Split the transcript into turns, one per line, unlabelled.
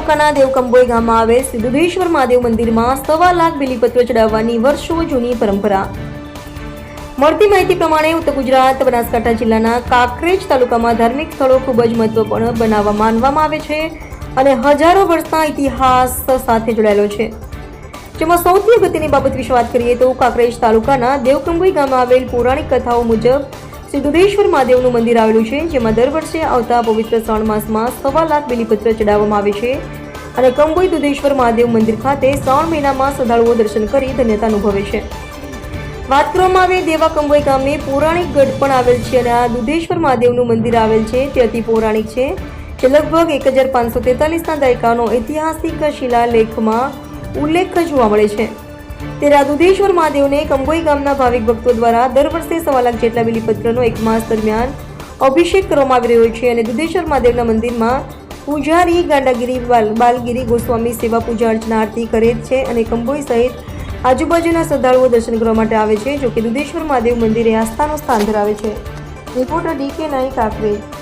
તાલુકાના દેવકંબોઈ ગામમાં આવેલ શ્રી દુધેશ્વર મહાદેવ મંદિરમાં 1.25 લાખ બીલીપત્ર ચડાવવાની વર્ષો જૂની પરંપરા. મળતી માહિતી પ્રમાણે ઉત્તર ગુજરાત બનાસકાંઠા જિલ્લાના કાંકરેજ તાલુકામાં ધાર્મિક સ્થળો ખૂબ જ મહત્વપૂર્ણ માનવામાં આવે છે અને હજારો વર્ષના ઇતિહાસ સાથે જોડાયેલો છે. જેમાં સૌથી અગત્યની બાબત વિશે વાત કરીએ તો કાંકરેજ તાલુકાના દેવકંબોઈ ગામમાં આવેલ પૌરાણિક કથાઓ મુજબ શ્રી દુધેશ્વર મહાદેવનું મંદિર આવેલું છે, જેમાં દર વર્ષે આવતા પવિત્ર શ્રાવણ માસમાં 1.25 લાખ બીલીપત્ર ચડાવવામાં આવે છે અને કંબોઈ દુધેશ્વર મહાદેવ મંદિર ખાતે શ્રાવણ મહિનામાં શ્રદ્ધાળુઓ દર્શન કરી ધન્યતા અનુભવે છે. વાત કરવામાં આવે દેવા કંબોઈ ગામે પૌરાણિક ગઢ પણ આવેલ છે અને આ દુધેશ્વર મહાદેવનું મંદિર આવેલ છે તે અતિ પૌરાણિક છે, જે લગભગ 1543ના દાયકાનો ઐતિહાસિક શિલાલેખમાં ઉલ્લેખ જોવા મળે છે. ત્યારે આ દુધેશ્વર મહાદેવને કંબોઈ ગામના ભાવિક ભક્તો દ્વારા દર વર્ષે 1.25 લાખ જેટલા બીલીપત્રનો એક માસ દરમિયાન અભિષેક કરવામાં આવી રહ્યો છે અને દુધેશ્વર મહાદેવના મંદિરમાં પૂજારી ગાંડાગીરી બાલગીરી ગોસ્વામી સેવા પૂજા અર્ચના આરતી કરે છે અને કંબોઈ સહિત આજુબાજુના શ્રદ્ધાળુઓ દર્શન કરવા માટે આવે છે. જોકે દુધેશ્વર મહાદેવ મંદિર એ આસ્થાનું સ્થાન ધરાવે છે. Reporter DK Naik, Kankrej.